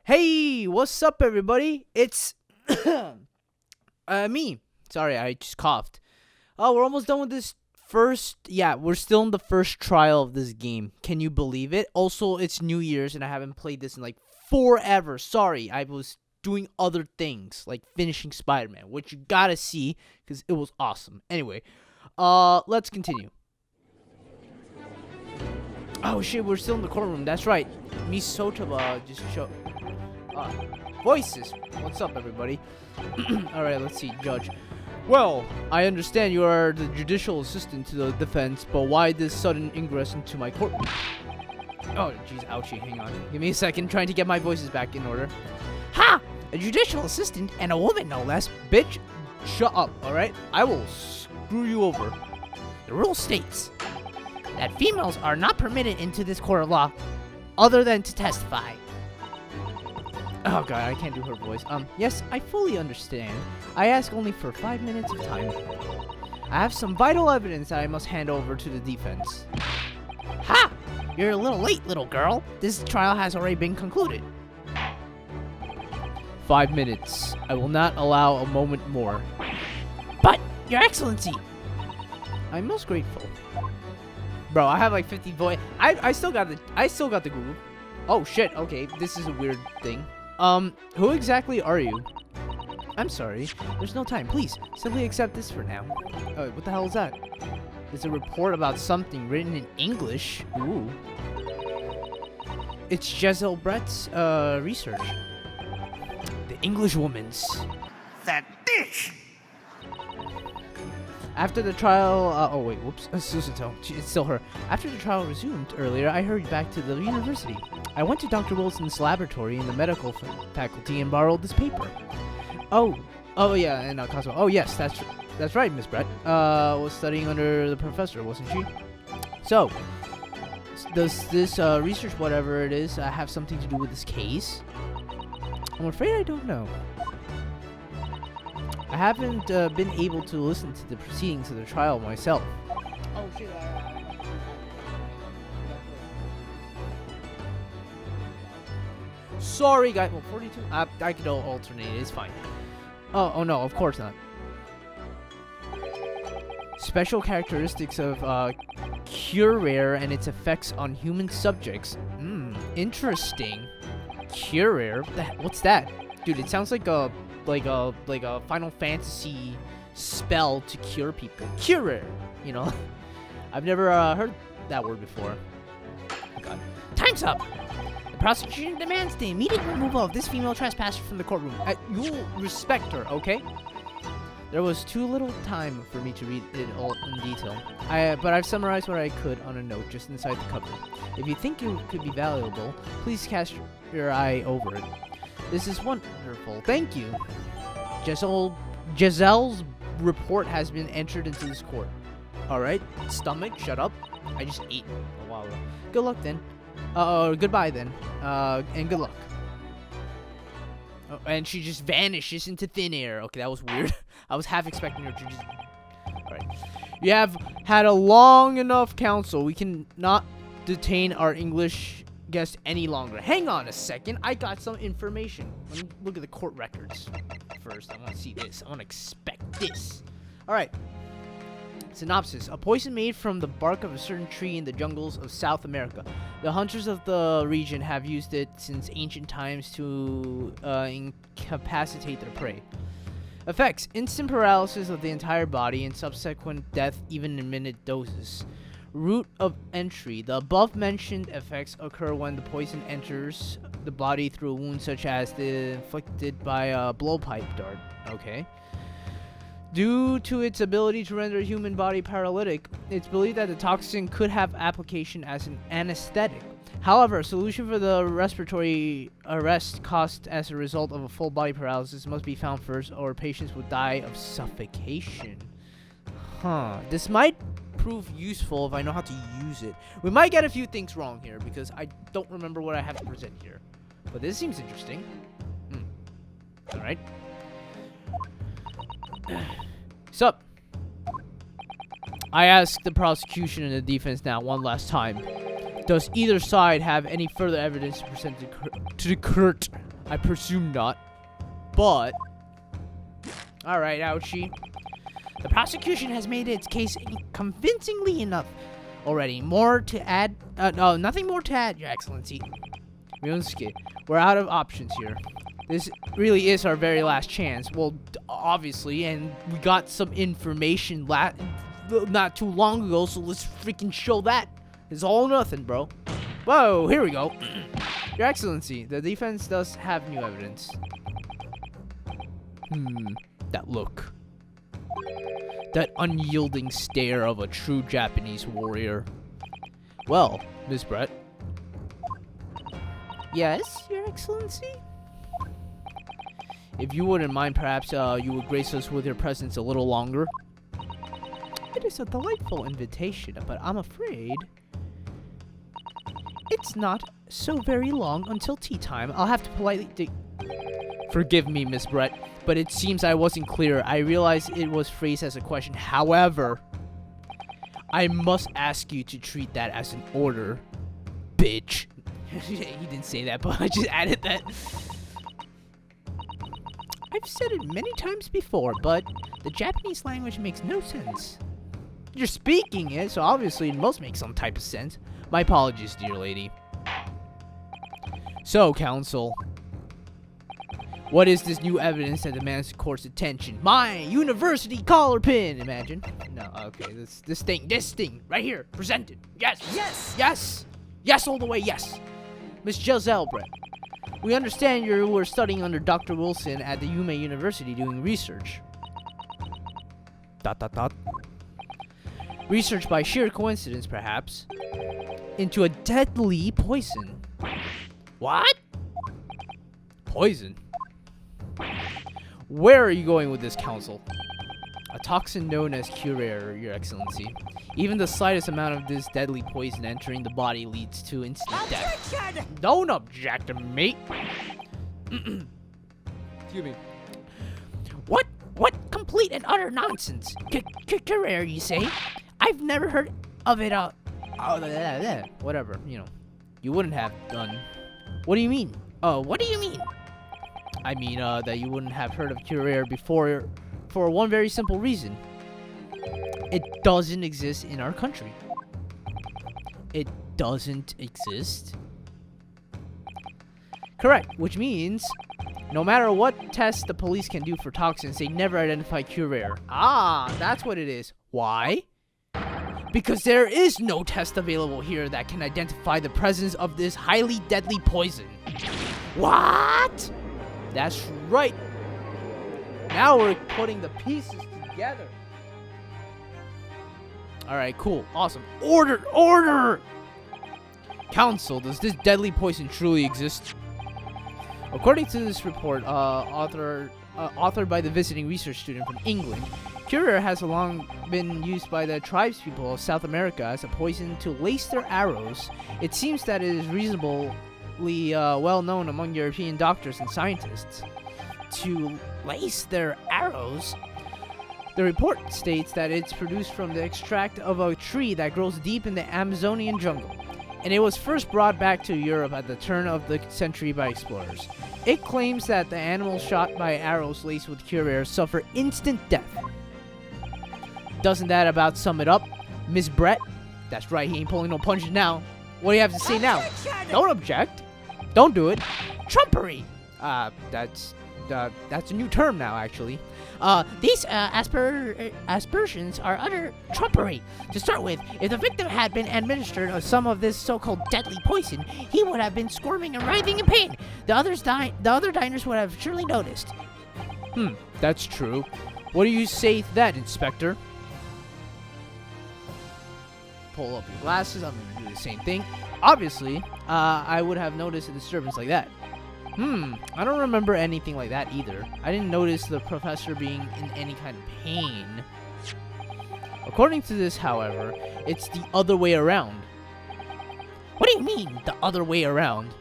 Hey, what's up, everybody? It's me. Sorry, I just coughed. Oh, we're almost done with this first. Yeah, we're still in the first trial of this game. Can you believe it? Also, it's New Year's, and I haven't played this in like forever. Sorry, I was doing other things like finishing Spider-Man, which you gotta see because it was awesome. Anyway, let's continue. Oh shit, we're still in the courtroom. That's right. Mikotoba just showed. Voices. What's up, everybody? Alright, let's see. Judge. Well, I understand you are the judicial assistant to the defense, but why this sudden ingress into my courtroom? Oh, jeez, ouchie. Hang on. Give me a second. Trying to get my voices back in order. Ha! A judicial assistant and a woman, no less. Bitch, shut up, alright? I will screw you over. The rule states that females are not permitted into this court of law other than to testify. Oh god, I can't do her voice. Yes, I fully understand. I ask only for 5 minutes of time. I have some vital evidence that I must hand over to the defense. Ha! You're a little late, little girl. This trial has already been concluded. 5 minutes. I will not allow a moment more. But, Your Excellency! I'm most grateful. Bro, I have like 50 voice. I still got the groove. Oh shit, okay, this is a weird thing. Who exactly are you? I'm sorry. There's no time. Please, simply accept this for now. Oh, what the hell is that? It's a report about something written in English. Ooh. It's Jezaille Brett's, research. The English woman's. That bitch! After the trial, oh wait, whoops, Susato, it's still her. After the trial resumed earlier, I hurried back to the university. I went to Dr. Wilson's laboratory in the medical faculty and borrowed this paper. Oh yeah, and Cosmo. Oh yes, that's right, Miss Brett. Was studying under the professor, wasn't she? So, does this research, whatever it is, have something to do with this case? I'm afraid I don't know. I haven't been able to listen to the proceedings of the trial myself. Oh shit! Sorry, guys. Well, 42. I could alternate. It's fine. Oh no, of course not. Special characteristics of Curare and its effects on human subjects. Interesting. Curare? What's that, dude? It sounds like a Final Fantasy spell to cure people. Curare, you know. I've never heard that word before. Oh god. Time's up. The prosecution demands the immediate removal of this female trespasser from the courtroom. You'll respect her, okay? There was too little time for me to read it all in detail. But I've summarized what I could on a note just inside the cover. If you think it could be valuable, please cast your eye over it. This is wonderful. Thank you. Jezaille's report has been entered into this court. Alright. Stomach, shut up. I just ate a while ago. Good luck then. Goodbye then. And good luck. Oh, and she just vanishes into thin air. Okay, that was weird. I was half expecting her to just... Alright. You have had a long enough counsel. We can not detain our English guest any longer. Hang on a second. I got some information. Let me look at the court records first. I want to see this. I want to expect this. Alright. Synopsis. A poison made from the bark of a certain tree in the jungles of South America. The hunters of the region have used it since ancient times to incapacitate their prey. Effects. Instant paralysis of the entire body and subsequent death even in minute doses. Route of entry. The above-mentioned effects occur when the poison enters the body through a wound such as the inflicted by a blowpipe dart. Okay. Due to its ability to render a human body paralytic, it's believed that the toxin could have application as an anesthetic. However, a solution for the respiratory arrest caused as a result of a full body paralysis must be found first, or patients would die of suffocation. This might prove useful if I know how to use it. We might get a few things wrong here because I don't remember what I have to present here. But this seems interesting. Alright. Sup? I ask the prosecution and the defense now one last time. Does either side have any further evidence to present to the court? I presume not. But, alright, ouchie. The prosecution has made its case convincingly enough already. More to add? No, nothing more to add, Your Excellency. Ryunosuke, we're out of options here. This really is our very last chance. Well, obviously, and we got some information not too long ago, so let's freaking show that. It's all or nothing, bro. Whoa, here we go. Your Excellency, the defense does have new evidence. That look. That unyielding stare of a true Japanese warrior. Well, Miss Brett. Yes, Your Excellency? If you wouldn't mind, perhaps you would grace us with your presence a little longer. It is a delightful invitation, but I'm afraid it's not so very long until tea time. I'll have to politely Forgive me, Miss Brett, but it seems I wasn't clear. I realize it was phrased as a question. However, I must ask you to treat that as an order, bitch. He didn't say that, but I just added that. I've said it many times before, but the Japanese language makes no sense. You're speaking it, so obviously it must make some type of sense. My apologies, dear lady. So, counsel, what is this new evidence that demands the court's attention? My university collar pin, imagine. No, okay, this thing, right here, presented. Yes, all the way, yes. Miss Jezaille Brett, we understand you were studying under Dr. Wilson at the Yume University doing research. ... Research by sheer coincidence, perhaps, into a deadly poison. What? Poison? Where are you going with this, counsel? A toxin known as Curare, Your Excellency. Even the slightest amount of this deadly poison entering the body leads to instant death. Don't object, mate. Excuse me. What complete and utter nonsense? Curare, you say? I've never heard of it. Whatever, you know. You wouldn't have done. What do you mean? What do you mean? I mean, that you wouldn't have heard of Curare before for one very simple reason. It doesn't exist in our country. It doesn't exist? Correct, which means no matter what test the police can do for toxins, they never identify Curare. Ah, that's what it is. Why? Because there is no test available here that can identify the presence of this highly deadly poison. What? That's right. Now we're putting the pieces together. Alright, cool. Awesome. Order! Counsel, does this deadly poison truly exist? According to this report, authored by the visiting research student from England, Curare has long been used by the tribespeople of South America as a poison to lace their arrows. It seems that it is reasonably well known among European doctors and scientists. To lace their arrows? The report states that it's produced from the extract of a tree that grows deep in the Amazonian jungle, and it was first brought back to Europe at the turn of the century by explorers. It claims that the animals shot by arrows laced with Curare suffer instant death. Doesn't that about sum it up, Miss Brett? That's right, he ain't pulling no punches now. What do you have to say now? Don't object. Don't do it. Trumpery! That's a new term now, actually. These aspersions are utter trumpery. To start with, if the victim had been administered some of this so-called deadly poison, he would have been squirming and writhing in pain. The other diners would have surely noticed. That's true. What do you say to that, Inspector? Pull up your glasses. I'm going to do the same thing. Obviously, I would have noticed a disturbance like that. I don't remember anything like that either. I didn't notice the professor being in any kind of pain. According to this, however, it's the other way around. What do you mean, the other way around?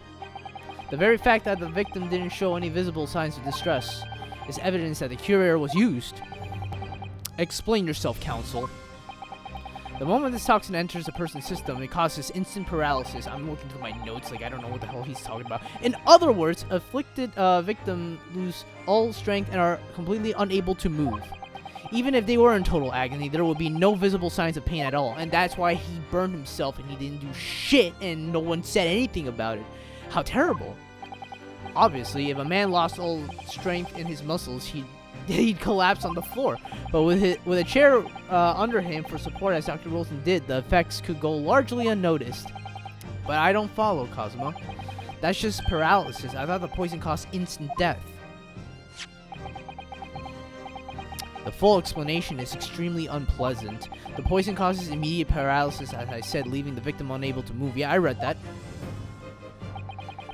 The very fact that the victim didn't show any visible signs of distress is evidence that the Curare was used. Explain yourself, counsel. The moment this toxin enters a person's system, it causes instant paralysis. I'm looking through my notes, like I don't know what the hell he's talking about. In other words, afflicted victim lose all strength and are completely unable to move. Even if they were in total agony, there would be no visible signs of pain at all. And that's why he burned himself and he didn't do shit and no one said anything about it. How terrible. Obviously, if a man lost all strength in his muscles, he'd collapse on the floor. But with a chair under him for support, as Dr. Wilson did, the effects could go largely unnoticed. But I don't follow, Cosmo. That's just paralysis. I thought the poison caused instant death. The full explanation is extremely unpleasant. The poison causes immediate paralysis, as I said, leaving the victim unable to move. Yeah, I read that.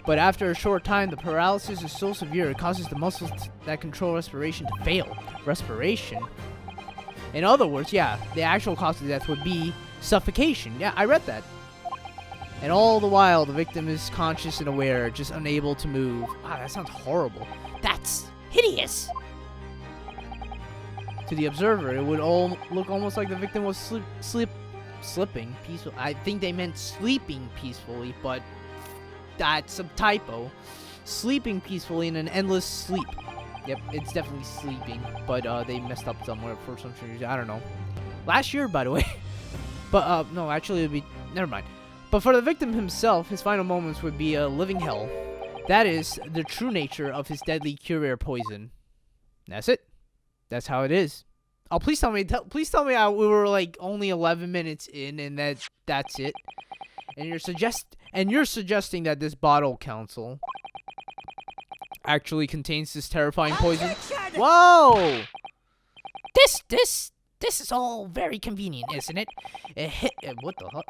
But after a short time, the paralysis is so severe it causes the muscles that control respiration to fail. Respiration? In other words, yeah, the actual cause of death would be suffocation. Yeah, I read that. And all the while, the victim is conscious and aware, just unable to move. Wow, that sounds horrible. That's hideous! To the observer, it would all look almost like the victim was slipping peacefully. I think they meant sleeping peacefully, but that's a typo. Sleeping peacefully in an endless sleep. Yep, it's definitely sleeping, but they messed up somewhere for some reason. I don't know. Last year, by the way. But no, actually, it'd be never mind. But for the victim himself, his final moments would be a living hell. That is the true nature of his deadly courier poison. That's it. That's how it is. Oh, please tell me we were like only 11 minutes in and that's it. And you're suggesting that this bottle, Council, actually contains this terrifying poison. Whoa! This is all very convenient, isn't it? What the hell?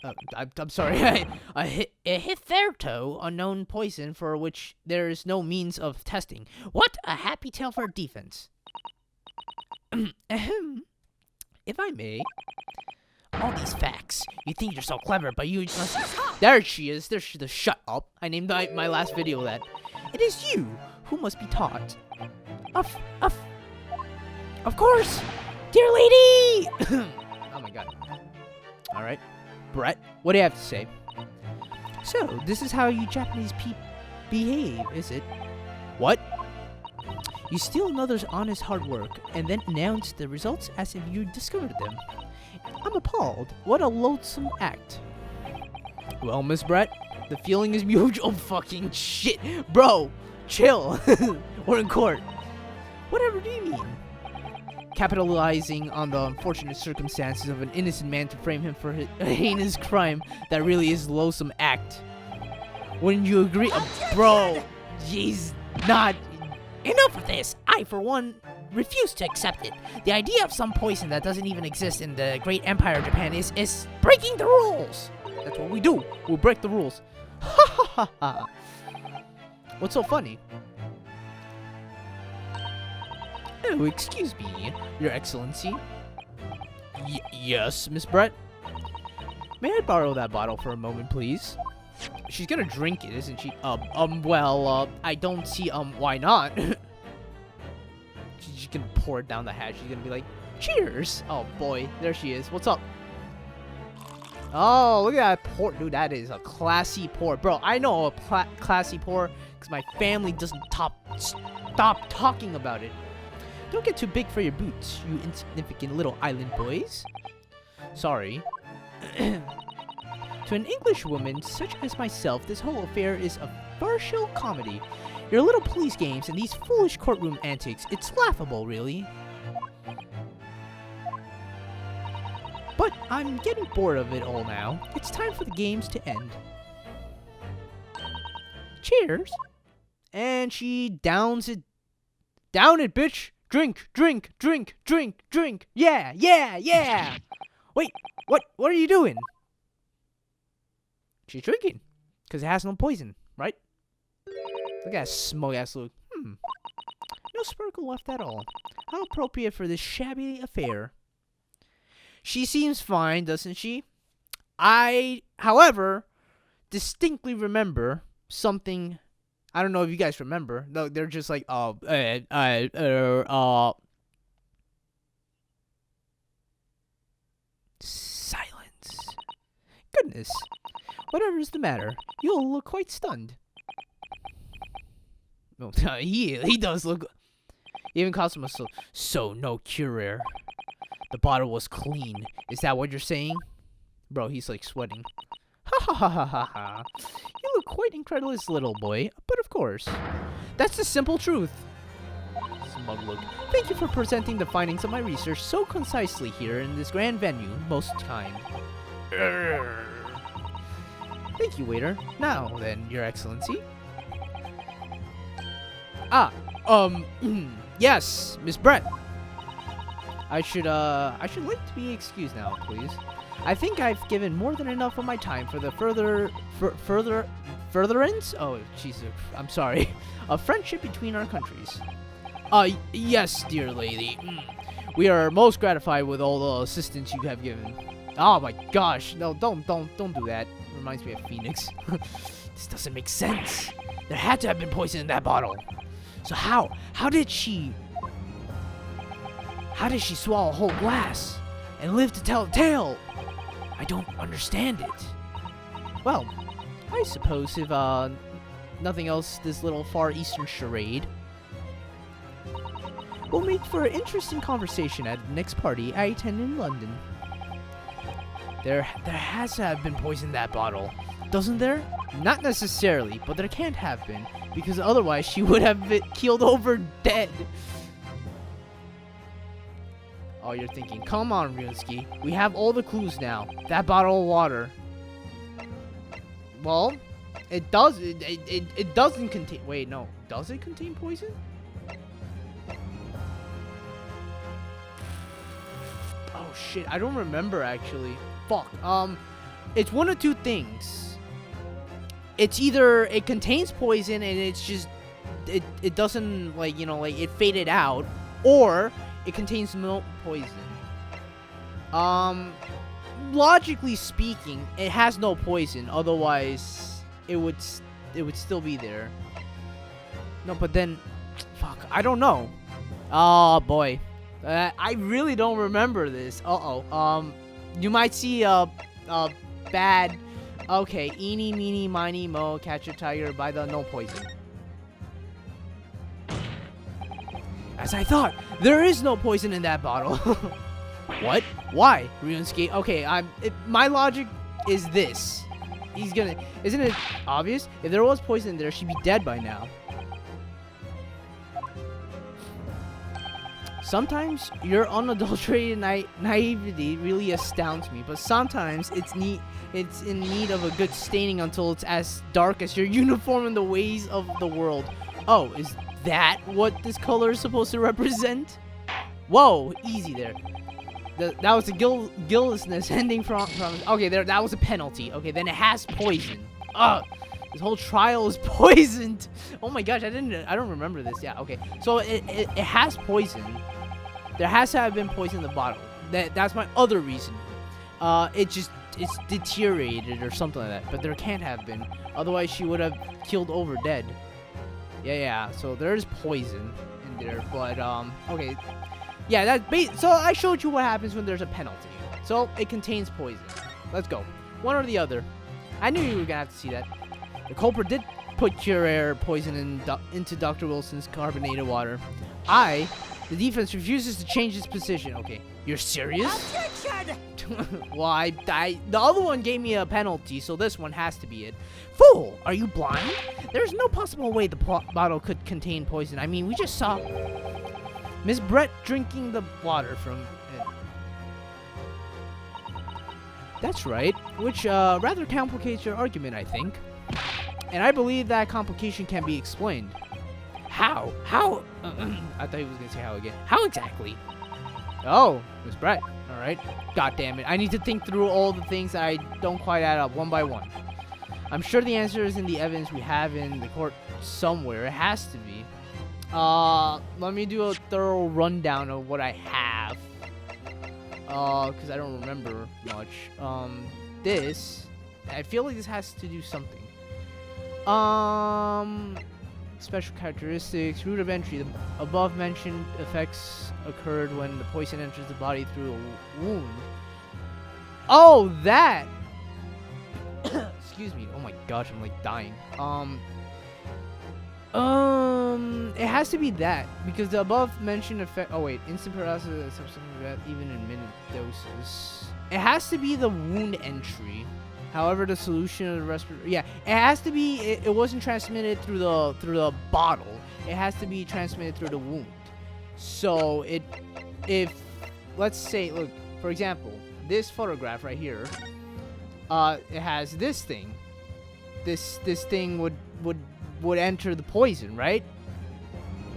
I'm sorry. A hitherto unknown poison for which there is no means of testing. What a happy tale for defense. If I may, all these facts. You think you're so clever, but you must... There she is. Shut up. I named my last video that. It is you who must be taught. Of course, dear lady. Oh my god. All right, Brett, what do you have to say? So, this is how you Japanese people behave, is it? What? You steal another's honest hard work, and then announce the results as if you discovered them. I'm appalled. What a loathsome act. Well, Miss Brett, the feeling is mutual. Oh, fucking shit. Bro, chill. We're in court. Whatever do you mean? Capitalizing on the unfortunate circumstances of an innocent man to frame him for a heinous crime that really is a loathsome act. Wouldn't you agree? Bro, jeez, not... Enough of this! I, for one, refuse to accept it. The idea of some poison that doesn't even exist in the great empire of Japan is breaking the rules! That's what we do. We'll break the rules. Ha ha ha ha! What's so funny? Oh, excuse me, Your Excellency. Yes, Miss Brett? May I borrow that bottle for a moment, please? She's gonna drink it, isn't she? Well, I don't see, why not? She's gonna pour it down the hatch. She's gonna be like, cheers! Oh, boy. There she is. What's up? Oh, look at that pour. Dude, that is a classy pour. Bro, I know a classy pour because my family doesn't stop talking about it. Don't get too big for your boots, you insignificant little island boys. Sorry. To an English woman such as myself, this whole affair is a partial comedy. Your little police games and these foolish courtroom antics, it's laughable, really. But I'm getting bored of it all now. It's time for the games to end. Cheers. And she downs it. Down it, bitch. Drink, drink, drink, drink, drink. Yeah, yeah, yeah. Wait, what are you doing? She's drinking, because it has no poison, right? Look at that smug-ass look. No sparkle left at all. How appropriate for this shabby affair. She seems fine, doesn't she? I, however, distinctly remember something. I don't know if you guys remember. No, they're just like, silence. goodness. Whatever's the matter, you look quite stunned. Oh, he does look... Even calls him a so no cure. The bottle was clean. Is that what you're saying? Bro, he's like sweating. Ha ha ha ha ha. You look quite incredulous, little boy. But of course, that's the simple truth. Smug look. Thank you for presenting the findings of my research so concisely here in this grand venue. Most kind. Thank you, waiter. Now then, Your Excellency. Yes, Miss Brett. I should like to be excused now, please. I think I've given more than enough of my time for the furtherance? Oh, Jesus, I'm sorry. A friendship between our countries. Yes, dear lady. We are most gratified with all the assistance you have given. Oh my gosh, no, don't do that. Reminds me of Phoenix. This doesn't make sense. There had to have been poison in that bottle. So how did she swallow a whole glass and live to tell a tale? I don't understand it. Well, I suppose if nothing else, this little Far Eastern charade will make for an interesting conversation at the next party I attend in London. There has to have been poison in that bottle, doesn't there? Not necessarily, but there can't have been, because otherwise she would have been keeled over dead. Oh, you're thinking, come on, Ryusuke. We have all the clues now. That bottle of water. Well, it does. It doesn't contain. Wait, no. Does it contain poison? Oh shit, I don't remember actually. Fuck. It's one of two things. It's either it contains poison and it's just it doesn't like it faded out, or it contains no poison. Logically speaking, it has no poison. Otherwise, it would still be there. No, but then, fuck, I don't know. Oh boy, I really don't remember this. You might see a bad. Okay, eeny, meeny, miny, mo, catch a tiger by the no poison. As I thought, there is no poison in that bottle. What? Why, Ryusuke? Okay, my logic is this. Isn't it obvious? If there was poison there, she'd be dead by now. Sometimes your unadulterated naivety really astounds me, but sometimes it's in need of a good staining until it's as dark as your uniform in the ways of the world. Oh, is that what this color is supposed to represent? Whoa, easy there. That was the guiltlessness ending from. Okay, that was a penalty. Okay, then it has poison. Ugh, this whole trial is poisoned. Oh my gosh, I don't remember this. Yeah, okay. So it has poison. There has to have been poison in the bottle. That's my other reason. It's deteriorated or something like that. But there can't have been. Otherwise, she would have killed over dead. Yeah. So there's poison in there, but okay. Yeah, so I showed you what happens when there's a penalty. So it contains poison. Let's go. One or the other. I knew you were gonna have to see that. The culprit did put pure air poison into Dr. Wilson's carbonated water. The defense refuses to change its position. Okay, you're serious? Well, the other one gave me a penalty, so this one has to be it. Fool, are you blind? There's no possible way the bottle could contain poison. I mean, we just saw Miss Brett drinking the water from it. That's right, which rather complicates your argument, I think. And I believe that complication can be explained. How? How? I thought he was going to say how again. How exactly? Oh, Miss Brett. All right. God damn it. I need to think through all the things that I don't quite add up one by one. I'm sure the answer is in the evidence we have in the court somewhere. It has to be. Let me do a thorough rundown of what I have. Because I don't remember much. I feel like this has to do something. Special characteristics, route of entry. The above mentioned effects occurred when the poison enters the body through a wound. Oh, that! Excuse me. Oh my gosh, I'm like dying. It has to be that because the above mentioned effect. Oh wait, instant paralysis is something that even in minute doses. It has to be the wound entry. However, the solution of the respirator. Yeah, it has to be. It wasn't transmitted through the bottle. It has to be transmitted through the wound. So if let's say, look, for example, this photograph right here. It has this thing. This thing would enter the poison, right?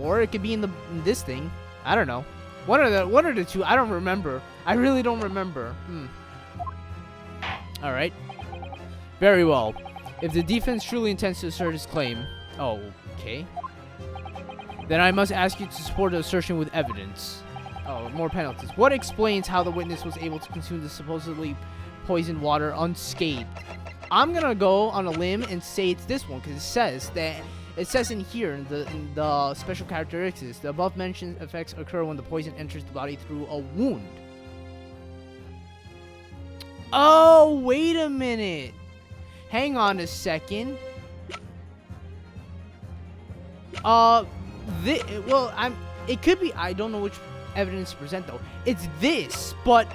Or it could be in this thing. I don't know. One of the two. I don't remember. I really don't remember. All right. Very well. If the defense truly intends to assert its claim, okay. Then I must ask you to support the assertion with evidence. Oh, more penalties. What explains how the witness was able to consume the supposedly poisoned water unscathed? I'm gonna go on a limb and say it's this one because it says in here in the special characteristics, the above mentioned effects occur when the poison enters the body through a wound. Oh, wait a minute. Hang on a second. It could be. I don't know which evidence to present though. It's this, but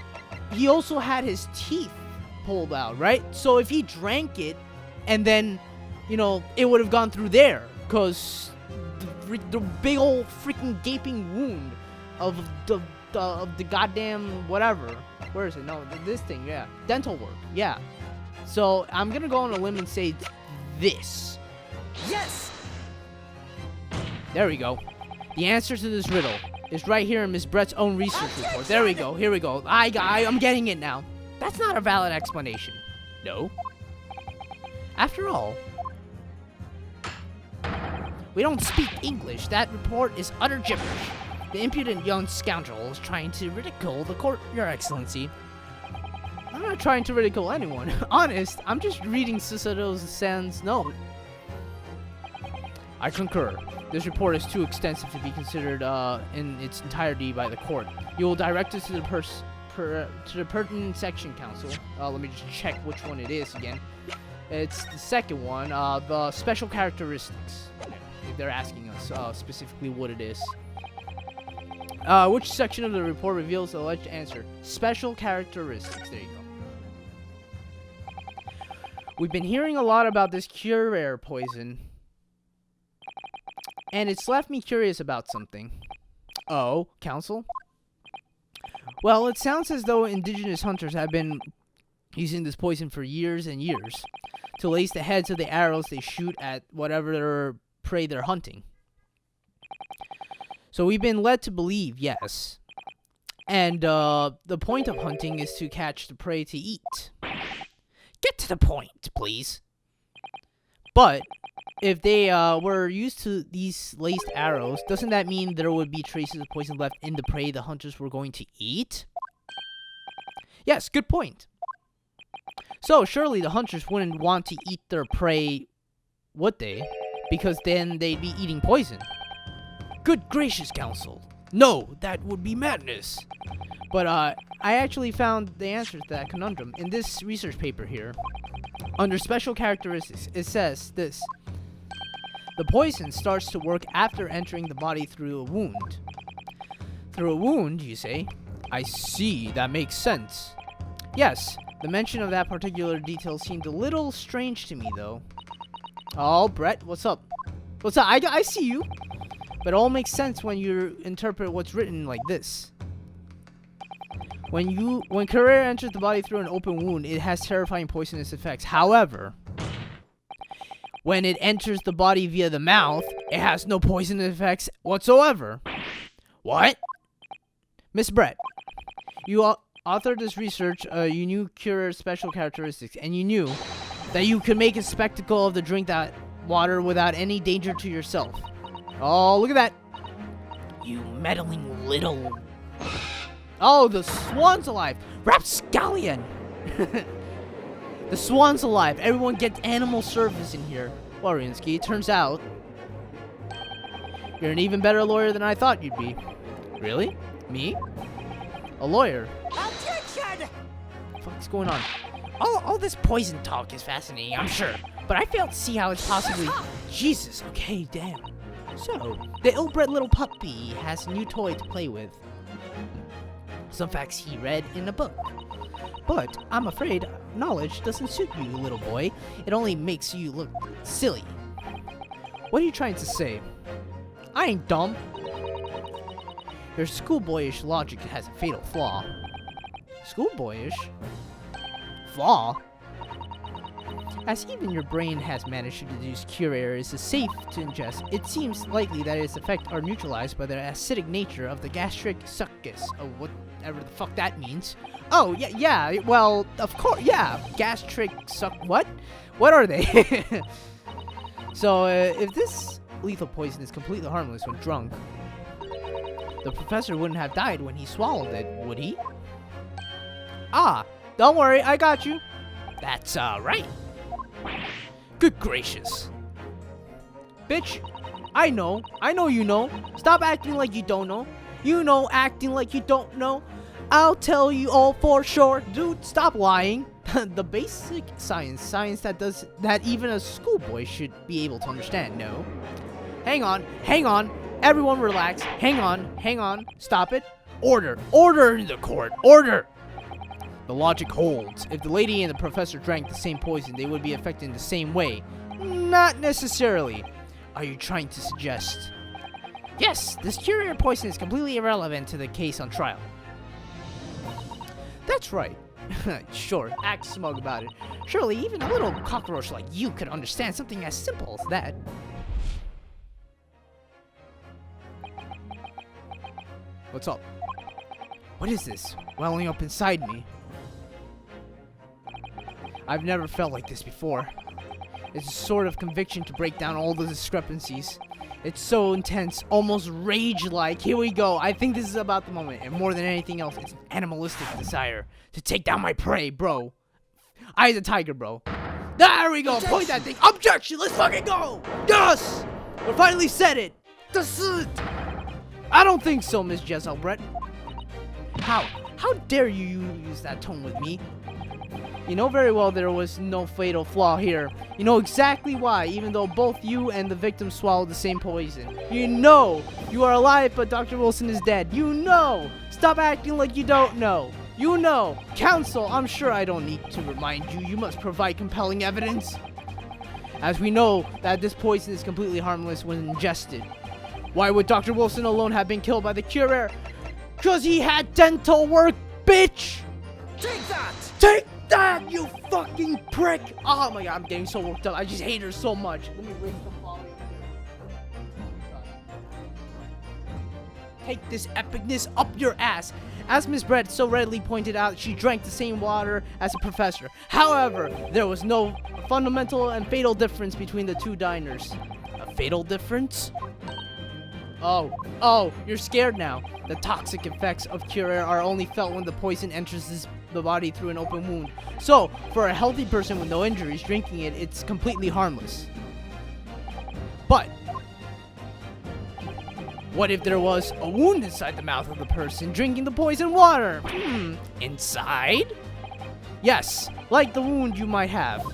he also had his teeth pulled out, right? So if he drank it, and then, it would have gone through there, cause the big old freaking gaping wound of the goddamn whatever. Where is it? No, this thing. Yeah, dental work. Yeah. So I'm gonna go on a limb and say this. Yes! There we go. The answer to this riddle is right here in Ms. Brett's own research report. There we go. Here we go. I'm getting it now. That's not a valid explanation. No. After all, we don't speak English. That report is utter gibberish. The impudent young scoundrel is trying to ridicule the court, Your Excellency. I'm not trying to ridicule anyone. Honest, I'm just reading Susato San's note. I concur. This report is too extensive to be considered in its entirety by the court. You will direct it to the pertinent section, counsel. Let me just check which one it is again. It's the second one, the special characteristics. If they're asking us specifically what it is. Which section of the report reveals the alleged answer? Special characteristics. There you go. We've been hearing a lot about this curare poison. And it's left me curious about something. Oh, counsel? Well, it sounds as though indigenous hunters have been using this poison for years and years to lace the heads of the arrows they shoot at whatever prey they're hunting. So we've been led to believe, yes. And the point of hunting is to catch the prey to eat. Get to the point, please. But if they were used to these laced arrows, doesn't that mean there would be traces of poison left in the prey the hunters were going to eat? Yes, good point. So surely the hunters wouldn't want to eat their prey, would they? Because then they'd be eating poison. Good gracious, counsel. No, that would be madness. But I actually found the answer to that conundrum in this research paper here. Under special characteristics, it says this. The poison starts to work after entering the body through a wound. Through a wound, you say? I see, that makes sense. Yes, the mention of that particular detail seemed a little strange to me, though. Oh, Brett, what's up? What's up? I see you. But it all makes sense when you interpret what's written like this. When curare enters the body through an open wound, it has terrifying poisonous effects. However, when it enters the body via the mouth, it has no poisonous effects whatsoever. What? Miss Brett, you authored this research, you knew curare's special characteristics, and you knew that you could make a spectacle of the drink that water without any danger to yourself. Oh, look at that. You meddling little... Oh, the swan's alive. Rapscallion. The swan's alive. Everyone get animal service in here. Warinsky, it turns out you're an even better lawyer than I thought you'd be. Really? Me? A lawyer? Objection! What the fuck's going on? All this poison talk is fascinating, I'm sure. But I fail to see how it's possibly... Jesus, okay, damn. So, the ill-bred little puppy has a new toy to play with. Some facts he read in a book. But I'm afraid knowledge doesn't suit you, little boy. It only makes you look silly. What are you trying to say? I ain't dumb. Your schoolboyish logic has a fatal flaw. Schoolboyish? Flaw? As even your brain has managed to deduce cure is safe to ingest, it seems likely that its effects are neutralized by the acidic nature of the gastric succus. Oh, whatever the fuck that means. Oh, yeah, well, of course, yeah. Gastric what? What are they? So, if this lethal poison is completely harmless when drunk, the professor wouldn't have died when he swallowed it, would he? Ah, don't worry, I got you. That's, right. Good gracious. Bitch, I know you know. Stop acting like you don't know. You know acting like you don't know. I'll tell you all for sure. Dude, stop lying. The basic science that even a schoolboy should be able to understand, no? Hang on. Everyone relax. Hang on. Stop it. Order in the court. Order. The logic holds. If the lady and the professor drank the same poison, they would be affected in the same way. Not necessarily. Are you trying to suggest? Yes, this curator poison is completely irrelevant to the case on trial. That's right. Sure, act smug about it. Surely even a little cockroach like you could understand something as simple as that. What's up? What is this welling up inside me? I've never felt like this before. It's a sort of conviction to break down all the discrepancies. It's so intense, almost rage-like. Here we go. I think this is about the moment. And more than anything else, it's an animalistic desire to take down my prey, bro. I the tiger, bro. There we go. Objection. Point that thing. Objection. Let's fucking go. Yes. We finally said it. That's it. I don't think so, Miss Jezaille Brett. How dare you use that tone with me? You know very well there was no fatal flaw here. You know exactly why, even though both you and the victim swallowed the same poison. You know you are alive, but Dr. Wilson is dead. You know. Stop acting like you don't know. You know. Counsel, I'm sure I don't need to remind you. You must provide compelling evidence. As we know that this poison is completely harmless when ingested. Why would Dr. Wilson alone have been killed by the curer? Because he had dental work, bitch! Take that! Take that, you fucking prick! Oh my god, I'm getting so worked up. I just hate her so much. Let me raise the volume. Take this epicness up your ass. As Miss Brett so readily pointed out, she drank the same water as the professor. However, there was no fundamental and fatal difference between the two diners. A fatal difference? Oh, you're scared now. The toxic effects of Curer are only felt when the poison enters the body through an open wound. So, for a healthy person with no injuries drinking it, it's completely harmless. But, what if there was a wound inside the mouth of the person drinking the poison water? Inside? Yes, like the wound you might have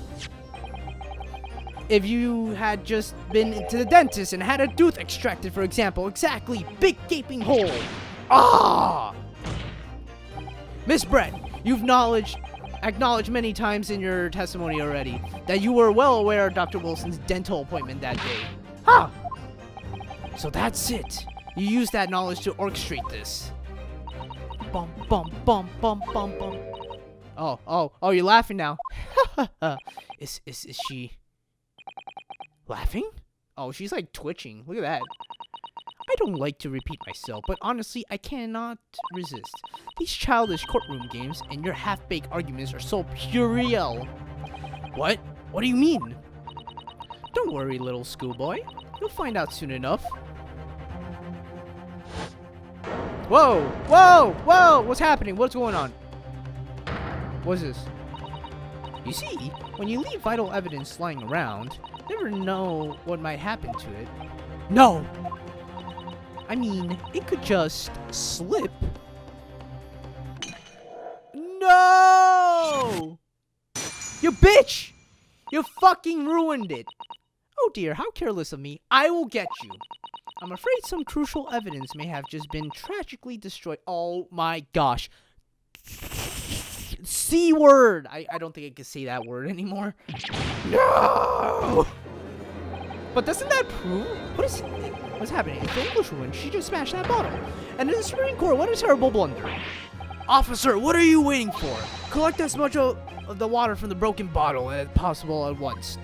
if you had just been to the dentist and had a tooth extracted, for example. Exactly. Big gaping hole. Ah! Miss Brett, you've acknowledged many times in your testimony already that you were well aware of Dr. Wilson's dental appointment that day. Huh. So that's it. You used that knowledge to orchestrate this. Bum, bum, bum, bum, bum, bum. Oh, you're laughing now. Is she laughing? Oh, she's like twitching. Look at that. I don't like to repeat myself, but honestly, I cannot resist. These childish courtroom games and your half-baked arguments are so puerile. What? What do you mean? Don't worry, little schoolboy. You'll find out soon enough. Whoa! What's happening? What's going on? What's this? You see, when you leave vital evidence lying around, you never know what might happen to it. No! I mean, it could just slip. No! bitch! You fucking ruined it. Oh dear, how careless of me. I will get you. I'm afraid some crucial evidence may have just been tragically destroyed. Oh my gosh. C word. I don't think I can say that word anymore. No! But doesn't that prove? What's happening? It's the English woman. She just smashed that bottle. And in the Supreme Court, what a terrible blunder. Officer, what are you waiting for? Collect as much of the water from the broken bottle as possible at once.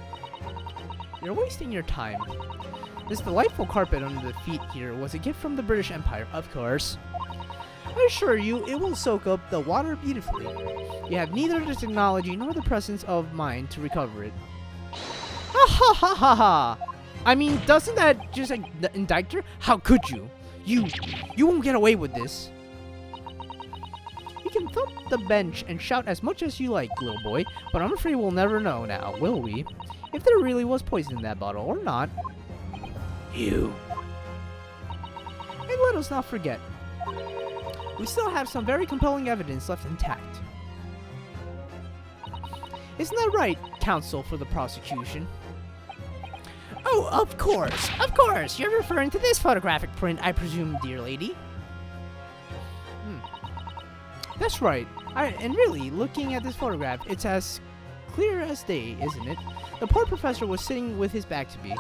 You're wasting your time. This delightful carpet under the feet here was a gift from the British Empire, of course. I assure you, it will soak up the water beautifully. You have neither the technology nor the presence of mind to recover it. Ha ha ha ha ha! I mean, doesn't that just indict her? How could you? You won't get away with this. You can thump the bench and shout as much as you like, little boy, but I'm afraid we'll never know now, will we? If there really was poison in that bottle or not. You. And let us not forget, we still have some very compelling evidence left intact. Isn't that right, counsel for the prosecution? Oh, of course. You're referring to this photographic print, I presume, dear lady. That's right. And really, looking at this photograph, it's as clear as day, isn't it? The poor professor was sitting with his back to me.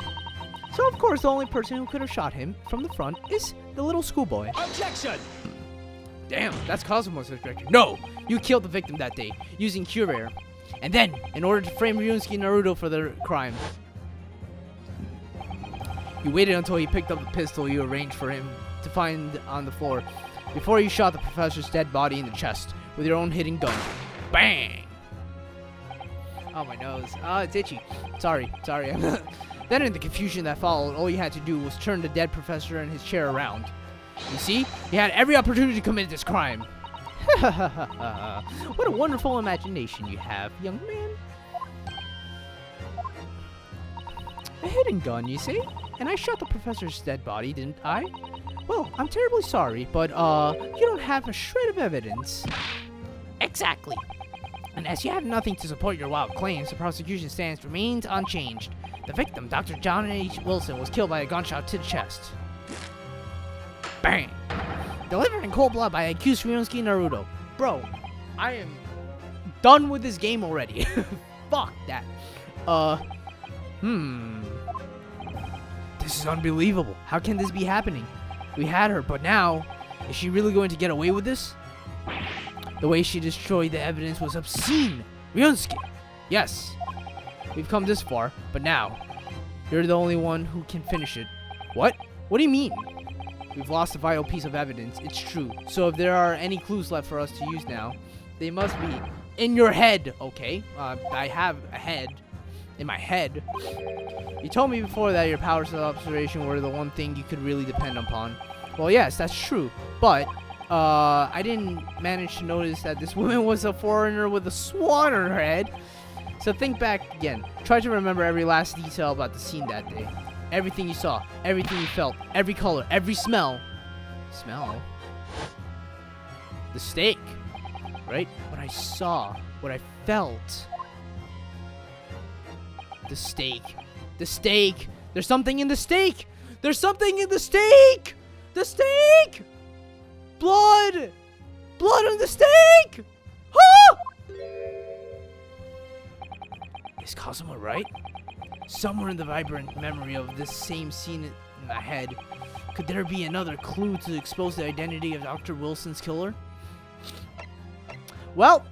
So, of course, the only person who could have shot him from the front is the little schoolboy. Objection! Damn, that's Cosmo's objection. No! You killed the victim that day, using cure. And then, in order to frame Ryusuke Naruto for the crime, you waited until he picked up the pistol you arranged for him to find on the floor before you shot the professor's dead body in the chest with your own hidden gun. Bang! Oh, my nose. Oh, it's itchy. Sorry. Then in the confusion that followed, all you had to do was turn the dead professor and his chair around. You see? You had every opportunity to commit this crime. What a wonderful imagination you have, young man. A hidden gun, you see? And I shot the professor's dead body, didn't I? Well, I'm terribly sorry, but, you don't have a shred of evidence. Exactly. And as you have nothing to support your wild claims, the prosecution stance remains unchanged. The victim, Dr. John H. Wilson, was killed by a gunshot to the chest. Bang! Delivered in cold blood by accused Ryusuke Naruto. Bro, I am done with this game already. Fuck that. This is unbelievable. How can this be happening? We had her, but now, is she really going to get away with this? The way she destroyed the evidence was obscene. Ryusuke! Yes, we've come this far, but now, you're the only one who can finish it. What? What do you mean? We've lost a vital piece of evidence, it's true. So if there are any clues left for us to use now, they must be in your head, okay? I have a head. In my head. You told me before that your powers of observation were the one thing you could really depend upon. Well, yes, that's true. But, I didn't manage to notice that this woman was a foreigner with a swan on her head. So think back again. Try to remember every last detail about the scene that day. Everything you saw, everything you felt, every color, every smell. Smell? The steak, right? What I saw, what I felt. The steak. The steak. There's something in the steak. There's something in the steak. The steak. Blood. Blood on the steak. Ah! Is Cosmo right? Somewhere in the vibrant memory of this same scene in my head, could there be another clue to expose the identity of Dr. Wilson's killer? Well,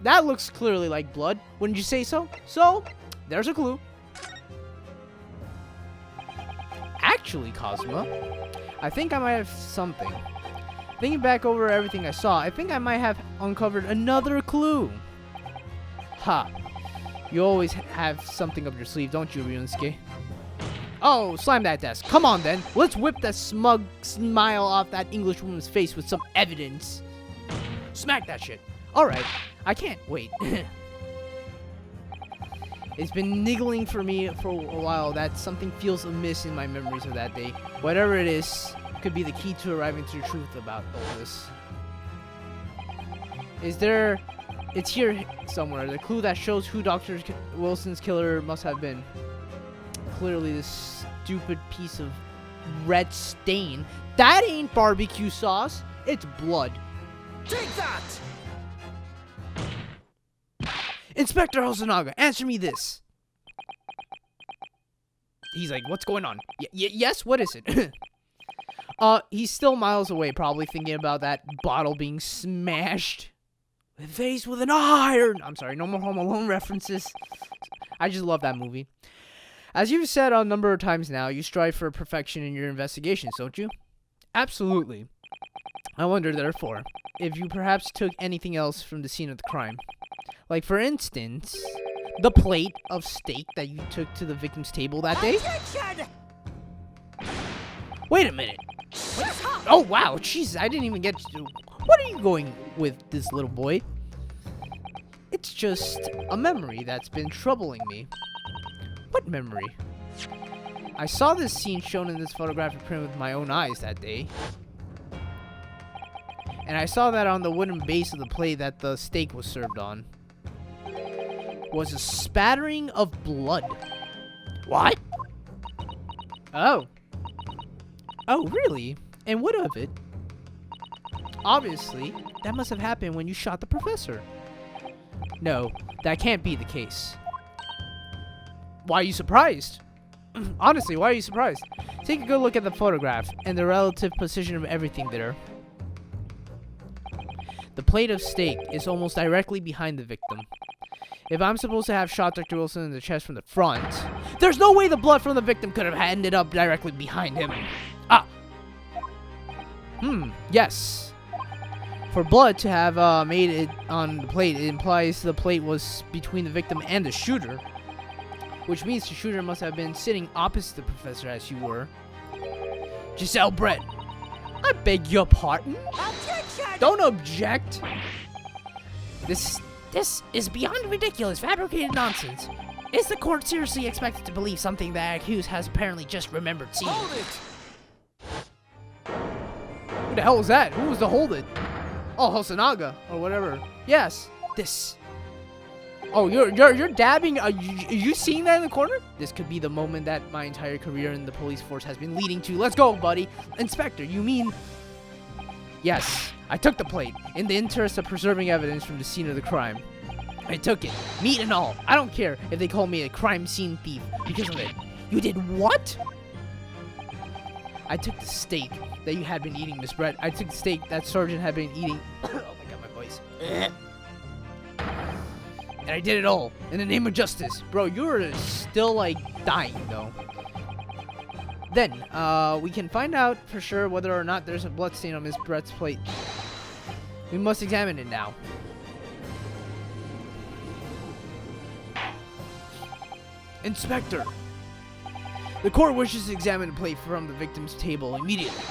that looks clearly like blood. Wouldn't you say so? So, there's a clue. Actually, Cosmo, I think I might have something. Thinking back over everything I saw, I think I might have uncovered another clue. Ha. You always have something up your sleeve, don't you, Ryusuke? Oh, slam that desk. Come on, then. Let's whip that smug smile off that English woman's face with some evidence. Smack that shit. Alright, I can't wait. It's been niggling for me for a while that something feels amiss in my memories of that day. Whatever it is, could be the key to arriving to the truth about all this. Is there It's here somewhere. The clue that shows who Dr. Wilson's killer must have been. Clearly this stupid piece of red stain. That ain't barbecue sauce. It's blood. Take that! Inspector Hosanaga, answer me this. He's like, what's going on? Yes, what is it? He's still miles away, probably thinking about that bottle being smashed. Faced with an iron. I'm sorry, no more Home Alone references. I just love that movie. As you've said a number of times now, you strive for perfection in your investigations, don't you? Absolutely. I wonder, therefore, if you perhaps took anything else from the scene of the crime. Like, for instance, the plate of steak that you took to the victim's table that day? Attention! Wait a minute. Oh, wow. Jeez, I didn't even get to... What are you going with this little boy? It's just a memory that's been troubling me. What memory? I saw this scene shown in this photographic print with my own eyes that day. And I saw that on the wooden base of the plate that the steak was served on was a spattering of blood. What? Oh. Oh, really? And what of it? Obviously, that must have happened when you shot the professor. No, that can't be the case. Why are you surprised? Honestly, why are you surprised? Take a good look at the photograph and the relative position of everything there. The plate of steak is almost directly behind the victim. If I'm supposed to have shot Dr. Wilson in the chest from the front, there's no way the blood from the victim could have ended up directly behind him. Ah. Yes. For blood to have made it on the plate, it implies the plate was between the victim and the shooter. Which means the shooter must have been sitting opposite the professor as you were. Jezaille Brett, I beg your pardon? Objection! Don't object. This is beyond ridiculous, fabricated nonsense. Is the court seriously expected to believe something the accused has apparently just remembered seeing? Hold it! Who the hell was that? Who was the hold it? Oh, Hosanaga or whatever. Yes, this. Oh, you're dabbing. Are you seeing that in the corner? This could be the moment that my entire career in the police force has been leading to. Let's go, buddy. Inspector, you mean? Yes, I took the plate in the interest of preserving evidence from the scene of the crime. I took it, meat and all. I don't care if they call me a crime scene thief because of it. You did what? I took the steak that you had been eating, Miss Brett. I took the steak that Sergeant had been eating. Oh my god, my voice. And I did it all in the name of justice. Bro, you're still, like, dying, though. Then, we can find out for sure whether or not there's a bloodstain on Miss Brett's plate. We must examine it now. Inspector, the court wishes to examine the plate from the victim's table immediately.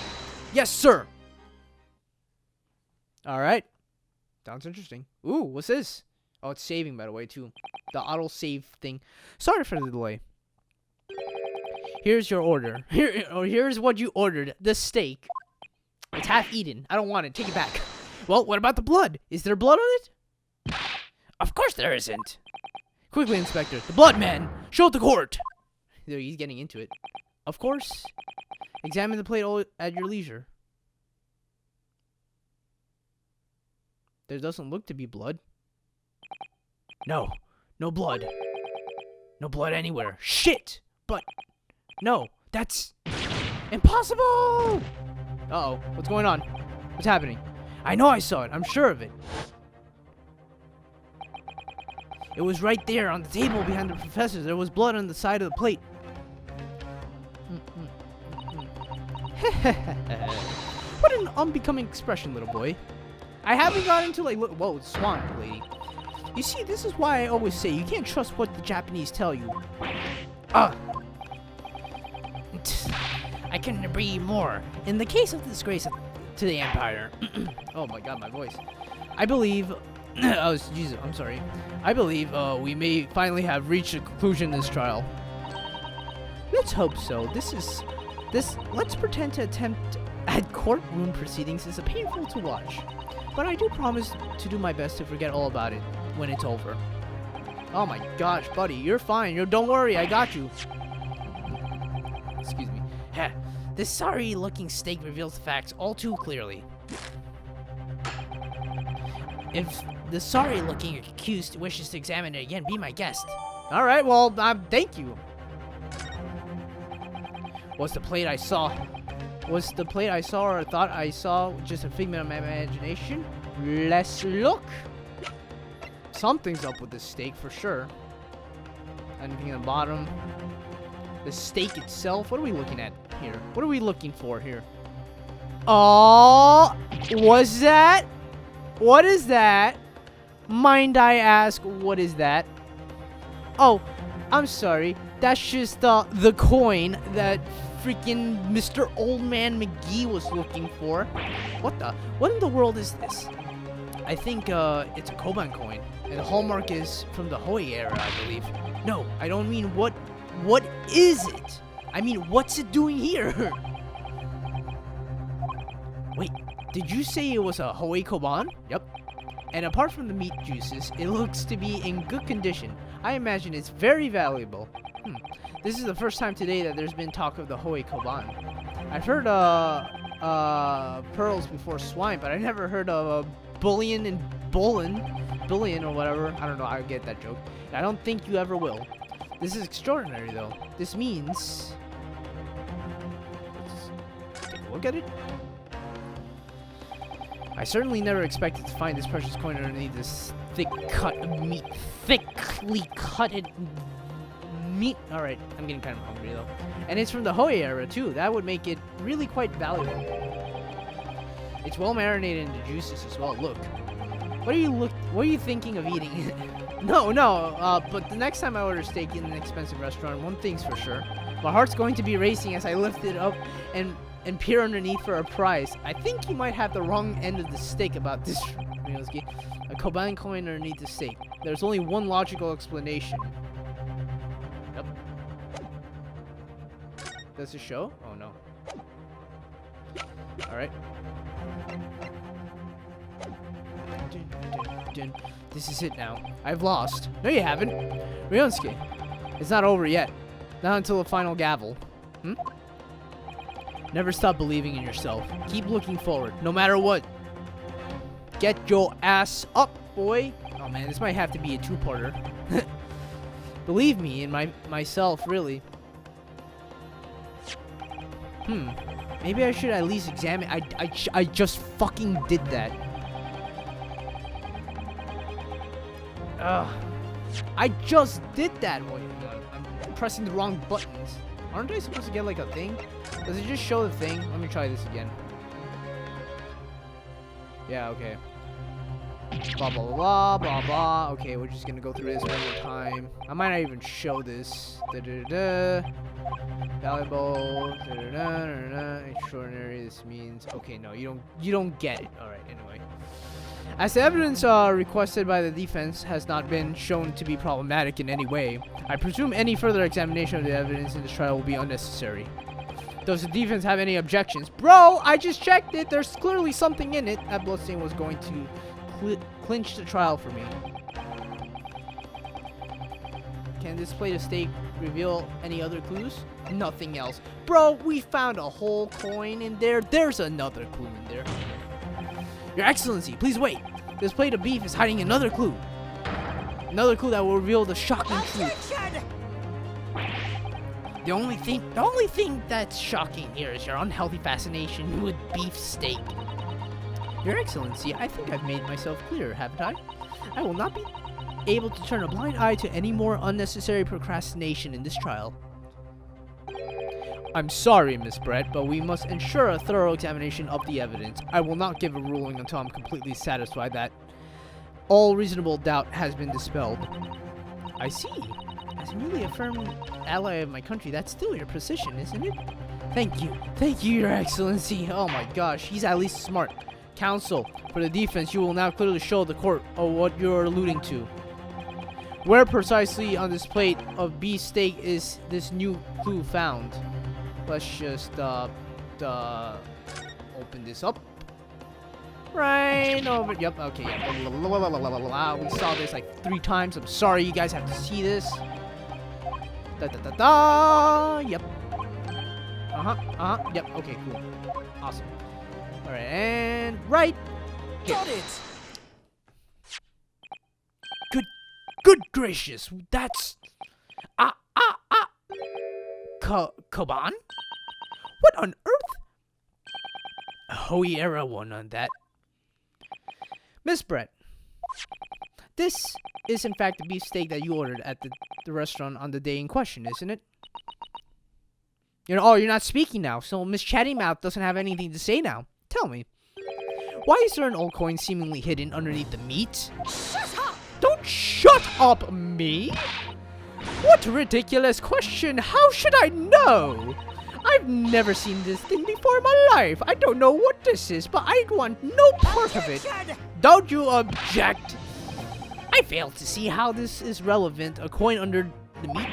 Yes, sir. All right. Sounds interesting. Ooh, what's this? Oh, it's saving, by the way, too. The auto-save thing. Sorry for the delay. Here's your order. Here's what you ordered. The steak. It's half eaten. I don't want it. Take it back. Well, what about the blood? Is there blood on it? Of course there isn't. Quickly, Inspector. The blood, man. Show it to court. There, he's getting into it. Of course. Examine the plate all at your leisure. There doesn't look to be blood. No. No blood. No blood anywhere. Shit! But... No. That's... impossible! Uh-oh. What's going on? What's happening? I know I saw it. I'm sure of it. It was right there on the table behind the professor. There was blood on the side of the plate. What an unbecoming expression, little boy. I haven't got into, like, look, whoa, swan lady. You see, this is why I always say you can't trust what the Japanese tell you. I couldn't agree more. In the case of the disgrace to the Empire. Oh my god, my voice. I believe... oh, Jesus, I'm sorry. I believe we may finally have reached a conclusion in this trial. Let's hope so. Let's pretend to attempt at courtroom proceedings is painful to watch, but I do promise to do my best to forget all about it when it's over. Oh my gosh, buddy, you're fine. Don't worry, I got you. Excuse me. Heh. This sorry-looking steak reveals the facts all too clearly. If the sorry-looking accused wishes to examine it again, be my guest. All right, well, thank you. Was the plate I saw or thought I saw just a figment of my imagination? Let's look. Something's up with this steak for sure. Anything at the bottom? The steak itself? What are we looking at here? What are we looking for here? Oh, what's that? What is that? Mind I ask, what is that? Oh, I'm sorry. That's just the coin that freaking Mr. Old Man McGee was looking for. What in the world is this? I think it's a Koban coin, and the hallmark is from the Hoi era, I believe. No, I don't mean what is it? I mean, what's it doing here? Wait, did you say it was a Hoi Koban? Yep. And apart from the meat juices, it looks to be in good condition. I imagine it's very valuable. This is the first time today that there's been talk of the Hoi Koban. I've heard pearls before swine, but I never heard of bullion and bullion or whatever. I don't know, I get that joke. I don't think you ever will. This is extraordinary though. This means... Let's take a look at it. I certainly never expected to find this precious coin underneath this thickly cutted meat. Alright, I'm getting kind of hungry though. And it's from the Hoi era too. That would make it really quite valuable. It's well marinated into juices as well. Look. What are you thinking of eating? No, but the next time I order steak in an expensive restaurant, one thing's for sure. My heart's going to be racing as I lift it up and peer underneath for a prize. I think you might have the wrong end of the stick about this, Ryosuke. A Koban coin underneath the steak. There's only one logical explanation. Yep. Does it show? Oh no. Alright. This is it now. I've lost. No, you haven't. Ryosuke, it's not over yet. Not until the final gavel. Never stop believing in yourself. Keep looking forward, no matter what. Get your ass up, boy. Oh man, this might have to be a two-parter. Believe me in myself, really. Maybe I should at least examine. I just fucking did that. Ugh. I just did that. Wait, I'm pressing the wrong buttons. Aren't I supposed to get like a thing? Does it just show the thing? Let me try this again. Yeah, okay. Blah, blah, blah, blah, blah. Okay, we're just gonna go through this one more time. I might not even show this. Da-da-da-da. Valuable. Da-da-da-da-da. Extraordinary. This means... Okay, no, you don't get it. Alright, anyway. As the evidence requested by the defense has not been shown to be problematic in any way, I presume any further examination of the evidence in this trial will be unnecessary. Does the defense have any objections? Bro, I just checked it. There's clearly something in it. That bloodstain was going to clinch the trial for me. Can this plate of steak reveal any other clues? Nothing else. Bro, we found a whole coin in there. There's another clue in there. Your Excellency, please wait. This plate of beef is hiding another clue. Another clue that will reveal the shocking truth. The only thing that's shocking here is your unhealthy fascination with beef steak. Your Excellency, I think I've made myself clear, haven't I? I will not be able to turn a blind eye to any more unnecessary procrastination in this trial. I'm sorry, Miss Brett, but we must ensure a thorough examination of the evidence. I will not give a ruling until I'm completely satisfied that all reasonable doubt has been dispelled. I see. As a newly affirmed ally of my country, that's still your position, isn't it? Thank you. Thank you, Your Excellency. Oh my gosh, he's at least smart. Counsel, for the defense, you will now clearly show the court what you're alluding to. Where precisely on this plate of beef steak is this new clue found? Let's just, open this up. Right over. Yep. Okay. Yep. We saw this like 3 times. I'm sorry you guys have to see this. Da da da da. Yep. Yep. Okay. Cool. Awesome. All right. And right. Got it! Good gracious. That's. Koban? What on earth? A Hoi era one on that. Miss Brett, this is in fact the beefsteak that you ordered at the restaurant on the day in question, isn't it? Oh, you're not speaking now, so Miss Chatty Mouth doesn't have anything to say now. Tell me, why is there an old coin seemingly hidden underneath the meat? Shut up! Don't shut up, me! What a ridiculous question! How should I know? I've never seen this thing before in my life. I don't know what this is, but I want no part of it. Don't you object? I fail to see how this is relevant. A coin under the meat?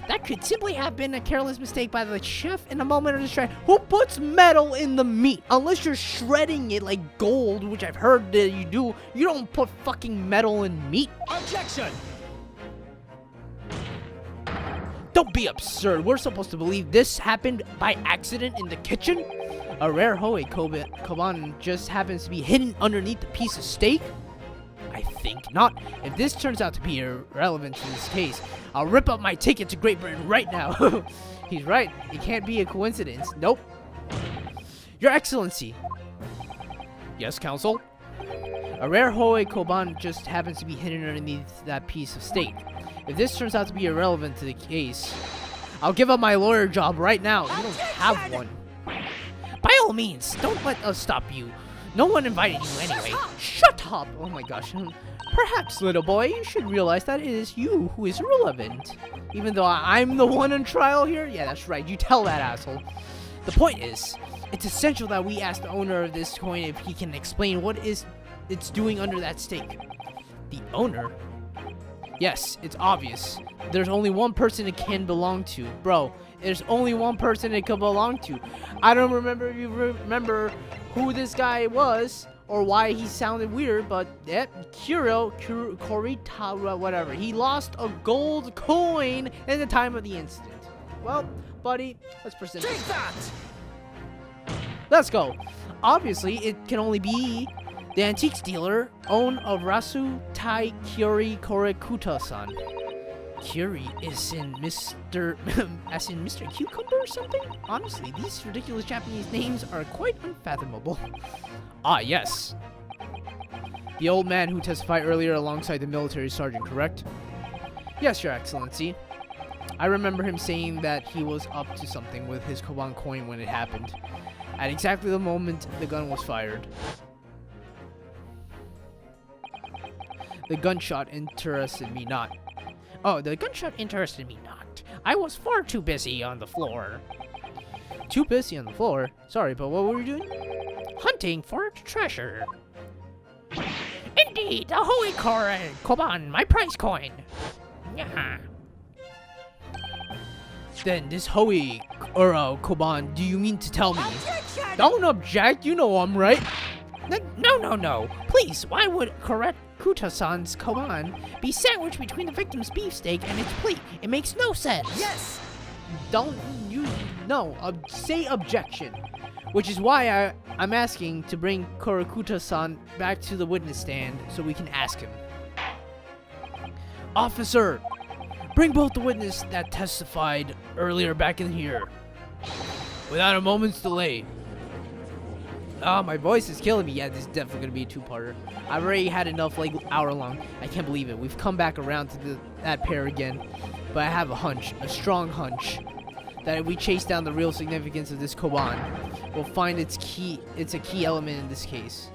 That could simply have been a careless mistake by the chef in a moment of distraction. Who puts metal in the meat? Unless you're shredding it like gold, which I've heard that you do, you don't put fucking metal in meat. Objection! Don't be absurd. We're supposed to believe this happened by accident in the kitchen? A rare Hoi Koban just happens to be hidden underneath a piece of steak? I think not. If this turns out to be irrelevant to this case, I'll rip up my ticket to Great Britain right now. He's right. It can't be a coincidence. Nope. Your Excellency. Yes, Counsel? A rare Hoi Koban just happens to be hidden underneath that piece of steak. If this turns out to be irrelevant to the case, I'll give up my lawyer job right now. You don't have one. By all means, don't let us stop you. No one invited you anyway. Shut up! Oh my gosh. Perhaps, little boy, you should realize that it is you who is relevant. Even though I'm the one on trial here? Yeah, that's right. You tell that asshole. The point is, it's essential that we ask the owner of this coin if he can explain what it's doing under that steak. The owner? Yes, it's obvious. There's only one person it can belong to. Bro, there's only one person it can belong to. I don't remember if you remember who this guy was or why he sounded weird, but Kurita, whatever. He lost a gold coin in the time of the incident. Well, buddy, let's present Take that! Let's go. Obviously, it can only be the antiques dealer, own of Rasu Tai Kyori Korekuta-san. Kyori is in Mr. as in Mr. Cucumber or something? Honestly, these ridiculous Japanese names are quite unfathomable. Ah, yes. The old man who testified earlier alongside the military sergeant, correct? Yes, Your Excellency. I remember him saying that he was up to something with his Koban coin when it happened. At exactly the moment the gun was fired. The gunshot interested me not. Oh, the gunshot interested me not. I was far too busy on the floor. Too busy on the floor? Sorry, but what were you doing? Hunting for treasure. Indeed, the Hoi Koban, my prize coin. Yeah. Then this Hoi Koban, do you mean to tell me? Objection! Don't object, you know I'm right. No. Please, why would Kuta-san's Koban be sandwiched between the victim's beefsteak and its plate? It makes no sense. Yes! Don't you say objection. Which is why I'm asking to bring Korekuta-san back to the witness stand so we can ask him. Officer, bring both the witness that testified earlier back in here. Without a moment's delay. Oh, my voice is killing me. Yeah, this is definitely going to be a two-parter. I've already had enough, like, hour-long. I can't believe it. We've come back around to that pair again. But I have a hunch, a strong hunch, that if we chase down the real significance of this Koban, we'll find it's a key element in this case.